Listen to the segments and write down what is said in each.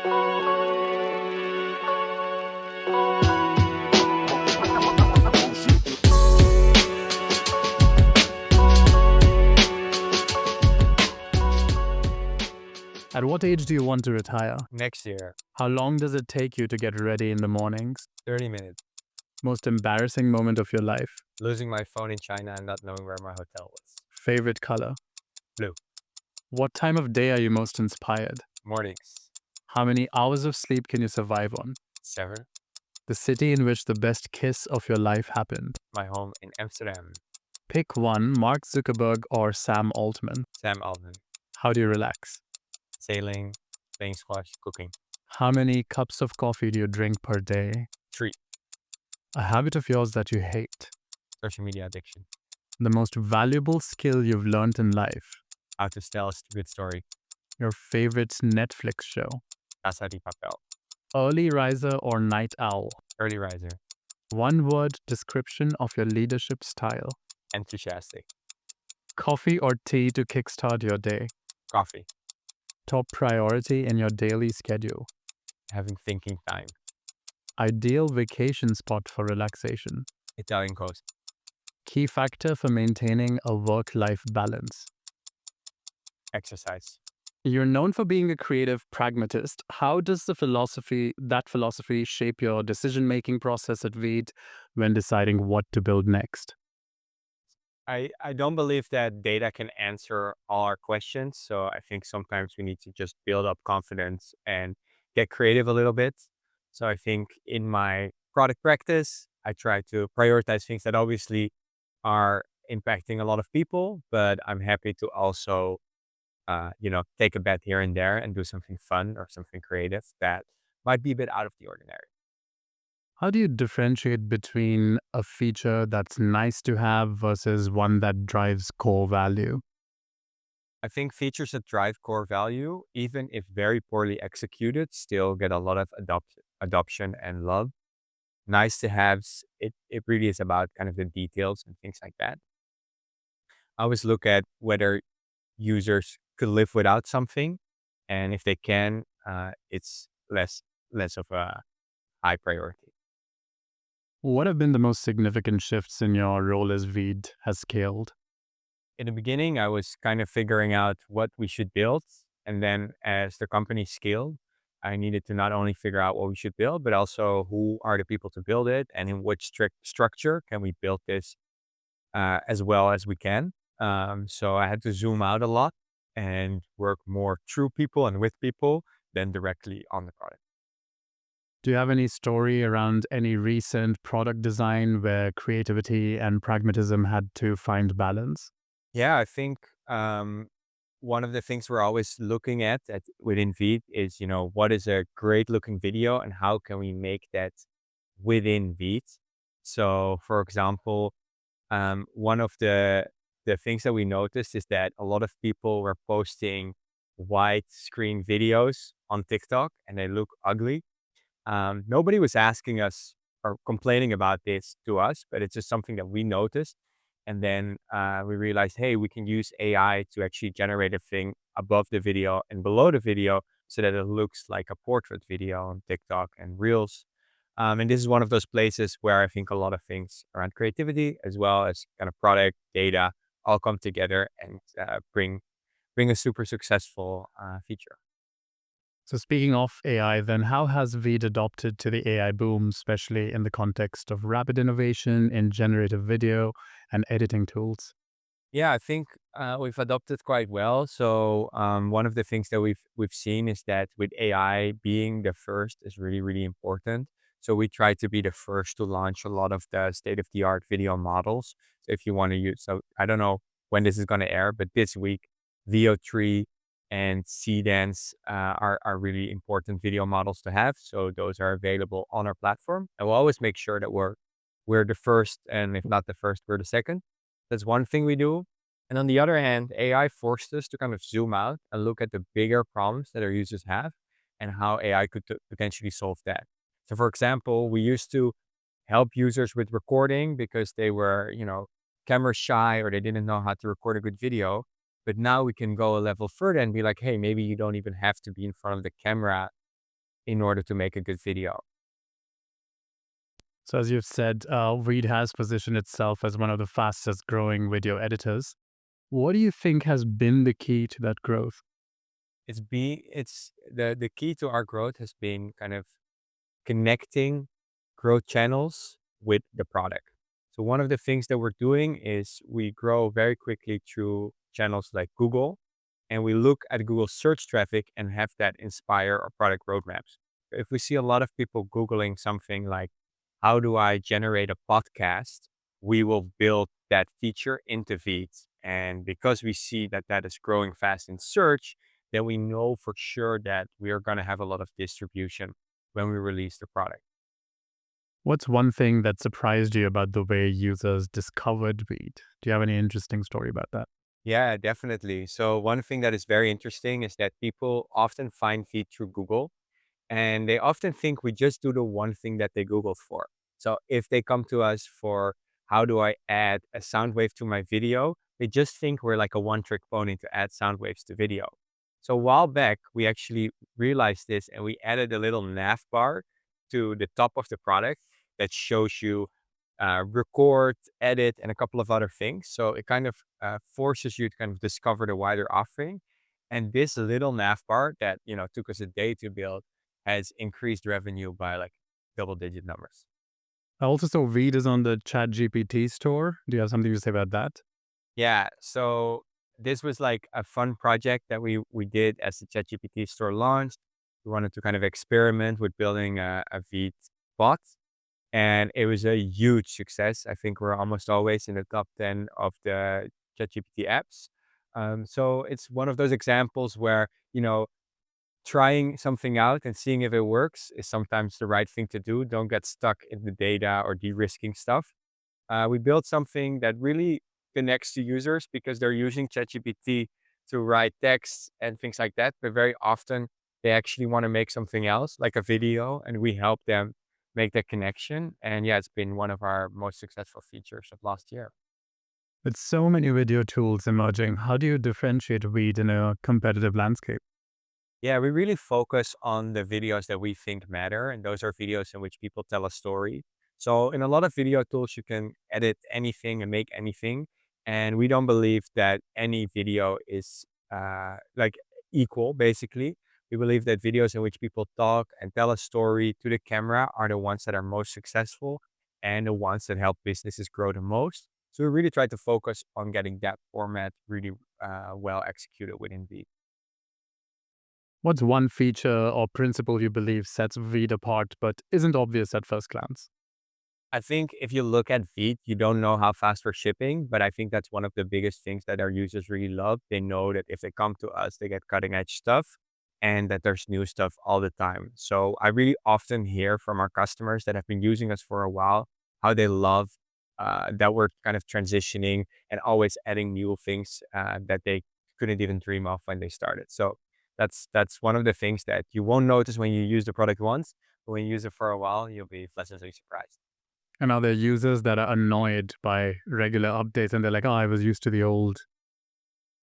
At what age do you want to retire? Next year, How long does it take you to get ready in the mornings? 30 minutes. Most embarrassing moment of your life? Losing my phone in China and not knowing where my hotel was. Favorite color? Blue. What time of day are you most inspired? Mornings. How many hours of sleep can you survive on? 7. The city in which the best kiss of your life happened? My home in Amsterdam. Pick one, Mark Zuckerberg or Sam Altman. Sam Altman. How do you relax? Sailing, playing squash, cooking. How many cups of coffee do you drink per day? 3. A habit of yours that you hate? Social media addiction. The most valuable skill you've learned in life? How to tell a good story. Your favorite Netflix show? Casa de Papel. Early riser or night owl? Early riser. One word description of your leadership style? Enthusiastic. Coffee or tea to kickstart your day? Coffee. Top priority in your daily schedule? Having thinking time. Ideal vacation spot for relaxation? Italian coast. Key factor for maintaining a work-life balance? Exercise. You're known for being a creative pragmatist. How does that philosophy shape your decision-making process at Veed when deciding what to build next? I don't believe that data can answer all our questions. So I think sometimes we need to just build up confidence and get creative a little bit. So I think in my product practice, I try to prioritize things that obviously are impacting a lot of people, but I'm happy to also, take a bet here and there and do something fun or something creative that might be a bit out of the ordinary. How do you differentiate between a feature that's nice to have versus one that drives core value? I think features that drive core value, even if very poorly executed, still get a lot of adoption and love. Nice to haves, it really is about kind of the details and things like that. I always look at whether users could live without something, and if they can, it's less of a high priority. What have been the most significant shifts in your role as Veed has scaled? In the beginning, I was kind of figuring out what we should build. And then as the company scaled, I needed to not only figure out what we should build, but also who are the people to build it and in which strict structure can we build this as well as we can. So I had to zoom out a lot and work more through people and with people than directly on the product. Do you have any story around any recent product design where creativity and pragmatism had to find balance? Yeah, I think one of the things we're always looking at within Veed is, what is a great looking video and how can we make that within Veed? So, for example, one of the things that we noticed is that a lot of people were posting widescreen videos on TikTok and they look ugly. Nobody was asking us or complaining about this to us, but it's just something that we noticed. And then we realized, hey, we can use AI to actually generate a thing above the video and below the video so that it looks like a portrait video on TikTok and Reels. And this is one of those places where I think a lot of things around creativity, as well as kind of product data, all come together and bring a super successful feature. So, speaking of AI, then how has Veed adopted to the AI boom, especially in the context of rapid innovation in generative video and editing tools? Yeah, I think we've adopted quite well. So one of the things that we've seen is that with AI being the first is really important. So we try to be the first to launch a lot of the state of the art video models. So if you want to use, so I don't know when this is going to air, but this week VO3 and C-Dance are really important video models to have. So those are available on our platform, and we'll always make sure that we're the first, and if not the first, we're the second. That's one thing we do. And on the other hand, AI forced us to kind of zoom out and look at the bigger problems that our users have and how AI could potentially solve that. So for example, we used to help users with recording because they were, camera shy or they didn't know how to record a good video. But now we can go a level further and be like, hey, maybe you don't even have to be in front of the camera in order to make a good video. So, as you've said, Veed has positioned itself as one of the fastest growing video editors. What do you think has been the key to that growth? It's the key to our growth has been kind of connecting growth channels with the product. So one of the things that we're doing is we grow very quickly through channels like Google, and we look at Google search traffic and have that inspire our product roadmaps. If we see a lot of people Googling something like, how do I generate a podcast? We will build that feature into Veed. And because we see that that is growing fast in search, then we know for sure that we are going to have a lot of distribution when we release the product. What's one thing that surprised you about the way users discovered Veed? Do you have any interesting story about that? Yeah, definitely. So one thing that is very interesting is that people often find feed through Google, and they often think we just do the one thing that they Googled for. So if they come to us for how do I add a sound wave to my video, they just think we're like a one-trick pony to add sound waves to video. So a while back, we actually realized this and we added a little nav bar to the top of the product that shows you record, edit, and a couple of other things. So it kind of forces you to kind of discover the wider offering. And this little nav bar that took us a day to build has increased revenue by like double-digit numbers. I also saw Veed is on the ChatGPT store. Do you have something to say about that? Yeah, so this was like a fun project that we did as the ChatGPT store launched. We wanted to kind of experiment with building a Veed bot, and it was a huge success. I think we're almost always in the top 10 of the ChatGPT apps. So it's one of those examples where, trying something out and seeing if it works is sometimes the right thing to do. Don't get stuck in the data or de-risking stuff. We built something that really connects to users because they're using ChatGPT to write texts and things like that. But very often they actually want to make something else, like a video, and we help them make that connection. And yeah, it's been one of our most successful features of last year. With so many video tools emerging, how do you differentiate Veed in a competitive landscape? Yeah, we really focus on the videos that we think matter, and those are videos in which people tell a story. So, in a lot of video tools, you can edit anything and make anything. And we don't believe that any video is like equal, basically. We believe that videos in which people talk and tell a story to the camera are the ones that are most successful and the ones that help businesses grow the most. So, we really try to focus on getting that format really well executed within Veed. What's one feature or principle you believe sets Veed apart but isn't obvious at first glance? I think if you look at Veed, you don't know how fast we're shipping, but I think that's one of the biggest things that our users really love. They know that if they come to us, they get cutting edge stuff and that there's new stuff all the time. So I really often hear from our customers that have been using us for a while how they love that we're kind of transitioning and always adding new things that they couldn't even dream of when they started. So that's one of the things that you won't notice when you use the product once, but when you use it for a while, you'll be pleasantly surprised. And are there users that are annoyed by regular updates and they're like, oh, I was used to the old?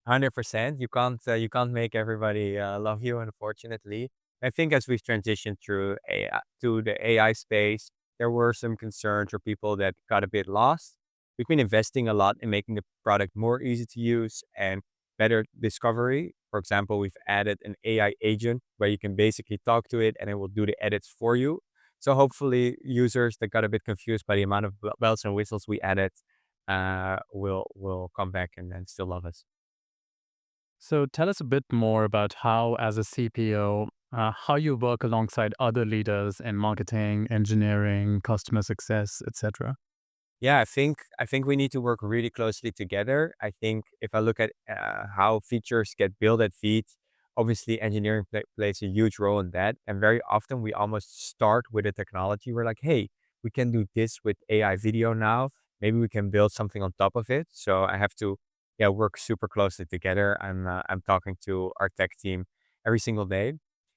100%. You can't make everybody love you, unfortunately. I think as we've transitioned through AI to the AI space, there were some concerns for people that got a bit lost. We've been investing a lot in making the product more easy to use and better discovery. For example, we've added an AI agent where you can basically talk to it and it will do the edits for you. So hopefully users that got a bit confused by the amount of bells and whistles we added will come back and then still love us. So tell us a bit more about how, as a CPO, how you work alongside other leaders in marketing, engineering, customer success, etc. Yeah, I think we need to work really closely together. I think if I look at how features get built at Veed, obviously engineering plays a huge role in that. And very often we almost start with a technology. We're like, hey, we can do this with AI video now. Maybe we can build something on top of it. So I have to, yeah, work super closely together. I'm talking to our tech team every single day.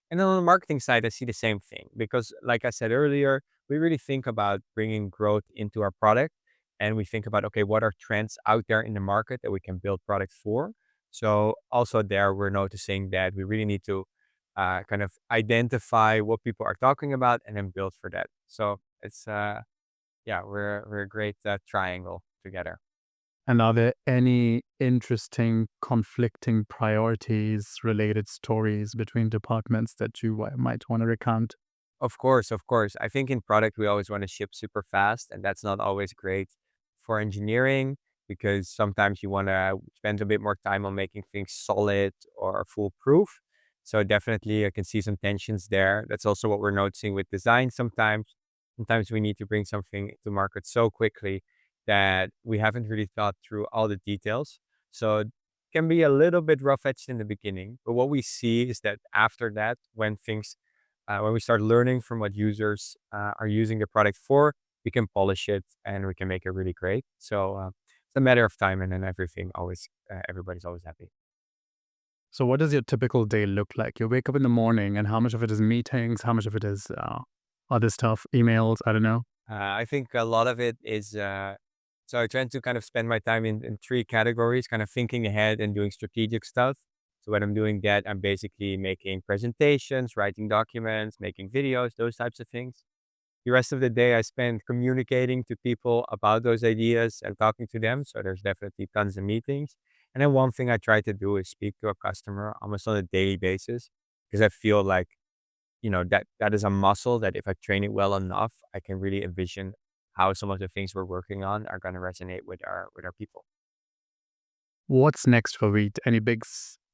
And then on the marketing side, I see the same thing because, like I said earlier, we really think about bringing growth into our product and we think about, okay, what are trends out there in the market that we can build products for. So also there we're noticing that we really need to kind of identify what people are talking about and then build for that. So it's yeah, we're a great triangle together. And are there any interesting conflicting priorities related stories between departments that you might want to recount? Of course, of course. I think in product, we always want to ship super fast, and that's not always great for engineering because sometimes you want to spend a bit more time on making things solid or foolproof. So definitely, I can see some tensions there. That's also what we're noticing with design sometimes. Sometimes we need to bring something to market so quickly that we haven't really thought through all the details. So it can be a little bit rough edged in the beginning, but what we see is that after that, when we start learning from what users are using the product for, we can polish it and we can make it really great. So it's a matter of time, and then everybody's always happy. So, what does your typical day look like? You wake up in the morning, and how much of it is meetings? How much of it is other stuff, emails? I don't know. I think a lot of it is. So I tend to kind of spend my time in three categories, kind of thinking ahead and doing strategic stuff. So when I'm doing that, I'm basically making presentations, writing documents, making videos, those types of things. The rest of the day I spend communicating to people about those ideas and talking to them. So there's definitely tons of meetings. And then one thing I try to do is speak to a customer almost on a daily basis because I feel like, that is a muscle that if I train it well enough, I can really envision how some of the things we're working on are going to resonate with our people. What's next for Wheat? Any big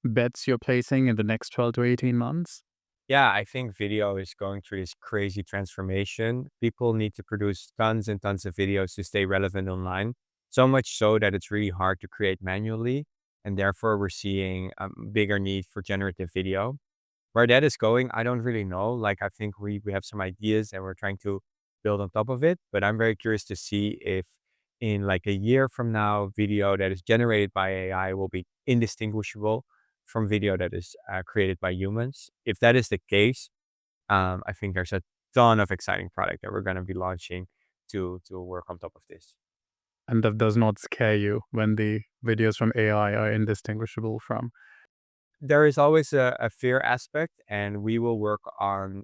bets you're placing in the next 12 to 18 months? Yeah, I think video is going through this crazy transformation. People need to produce tons and tons of videos to stay relevant online. So much so that it's really hard to create manually. And therefore, we're seeing a bigger need for generative video. Where that is going, I don't really know. Like, I think we have some ideas and we're trying to build on top of it. But I'm very curious to see if in like a year from now, video that is generated by AI will be indistinguishable from video that is created by humans. If that is the case, I think there's a ton of exciting product that we're going to be launching to work on top of this. And that does not scare you when the videos from AI are indistinguishable from. There is always a fear aspect, and we will work on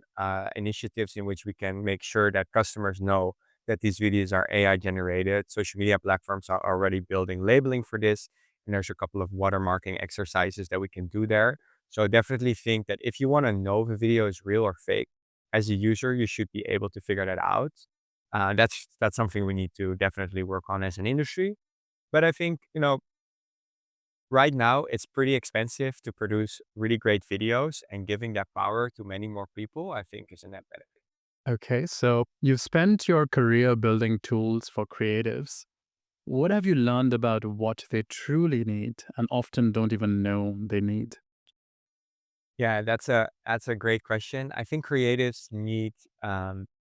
initiatives in which we can make sure that customers know that these videos are AI generated. Social media platforms are already building labeling for this, and there's a couple of watermarking exercises that we can do there. So definitely think that if you want to know if a video is real or fake, as a user, you should be able to figure that out. That's something we need to definitely work on as an industry. But I think right now, it's pretty expensive to produce really great videos, and giving that power to many more people, I think, is a net benefit. Okay, so you've spent your career building tools for creatives. What have you learned about what they truly need and often don't even know they need? Yeah, that's a great question. I think creatives need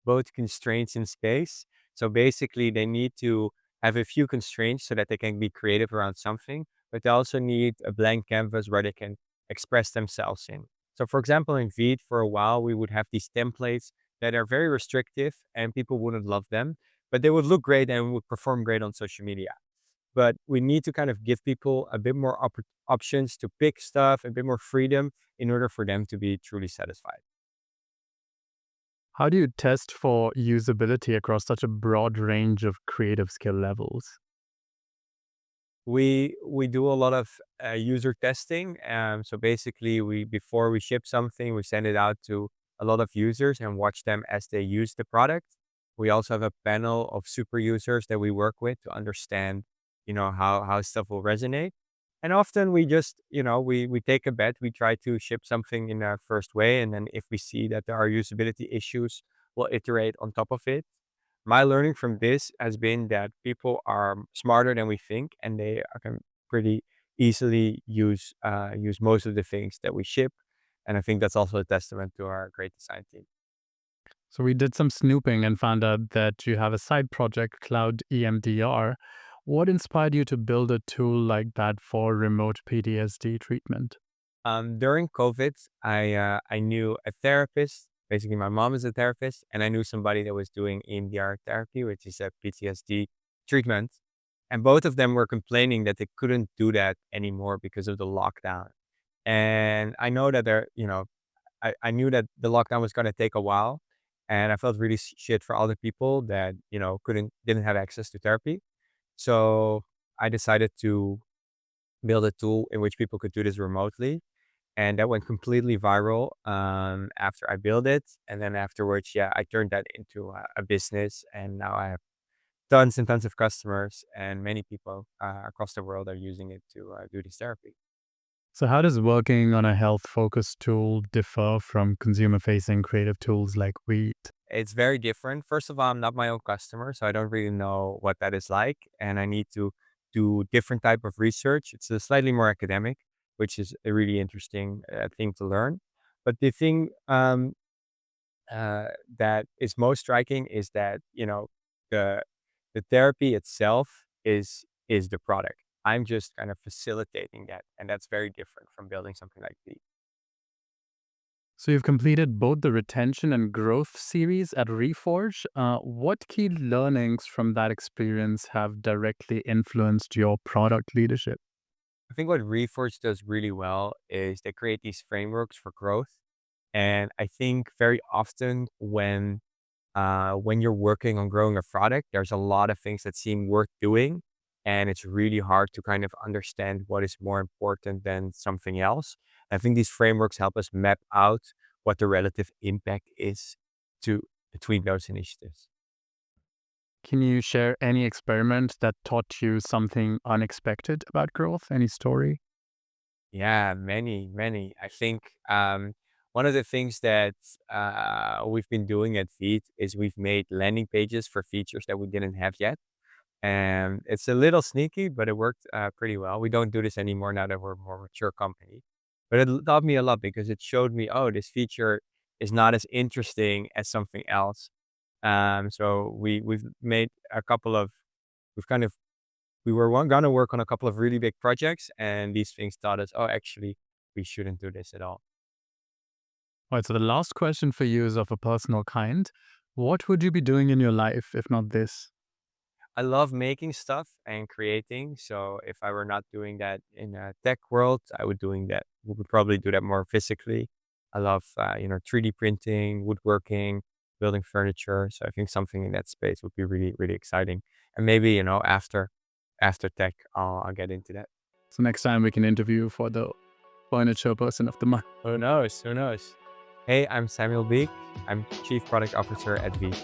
both constraints in space. So basically, they need to have a few constraints so that they can be creative around something, but they also need a blank canvas where they can express themselves in. So, for example, in Veed, for a while, we would have these templates that are very restrictive and people wouldn't love them, but they would look great and would perform great on social media. But we need to kind of give people a bit more options to pick stuff, a bit more freedom in order for them to be truly satisfied. How do you test for usability across such a broad range of creative skill levels? We do a lot of user testing. So basically, we before we ship something, we send it out to a lot of users and watch them as they use the product. We also have a panel of super users that we work with to understand, how stuff will resonate. And often we just, we take a bet. We try to ship something in our first way, and then if we see that there are usability issues, we'll iterate on top of it. My learning from this has been that people are smarter than we think, and they can pretty easily use most of the things that we ship. And I think that's also a testament to our great design team. So we did some snooping and found out that you have a side project, Cloud EMDR. What inspired you to build a tool like that for remote PTSD treatment? During COVID, I knew a therapist. Basically, my mom is a therapist, and I knew somebody that was doing EMDR therapy, which is a PTSD treatment. And both of them were complaining that they couldn't do that anymore because of the lockdown. And I know that I knew that the lockdown was gonna take a while, and I felt really shit for other people that, didn't have access to therapy. So I decided to build a tool in which people could do this remotely, and that went completely viral, after I built it, and then afterwards, yeah, I turned that into a business, and now I have tons and tons of customers, and many people, across the world are using it to, do this therapy. So, how does working on a health focused tool differ from consumer facing creative tools like Weed? It's very different. First of all, I'm not my own customer, so I don't really know what that is like, and I need to do different type of research. It's a slightly more academic, which is a really interesting, thing to learn. But the thing, that is most striking is that, the the therapy itself is the product. I'm just kind of facilitating that, and that's very different from building something like Beek. So, you've completed both the retention and growth series at Reforge. What key learnings from that experience have directly influenced your product leadership? I think what Reforge does really well is they create these frameworks for growth. And I think very often when you're working on growing a product, there's a lot of things that seem worth doing. And it's really hard to kind of understand what is more important than something else. I think these frameworks help us map out what the relative impact is to between those initiatives. Can you share any experiment that taught you something unexpected about growth? Any story? Yeah, many, many. I think one of the things that we've been doing at Veed is we've made landing pages for features that we didn't have yet. And it's a little sneaky, but it worked pretty well. We don't do this anymore now that we're a more mature company. But it taught me a lot because it showed me, oh, this feature is not as interesting as something else. So we've made a couple of we've kind of we were gonna work on a couple of really big projects, and these things taught us, oh, actually, we shouldn't do this at all. All right, so the last question for you is of a personal kind. What would you be doing in your life if not this? I love making stuff and creating. So if I were not doing that in a tech world, I would doing that. We would probably do that more physically. I love 3D printing, woodworking, building furniture. So I think something in that space would be really really exciting. And maybe after tech, I'll get into that. So next time we can interview for the furniture person of the month. Who knows? Who knows? Hey, I'm Samuel Beek. I'm Chief Product Officer at Veed.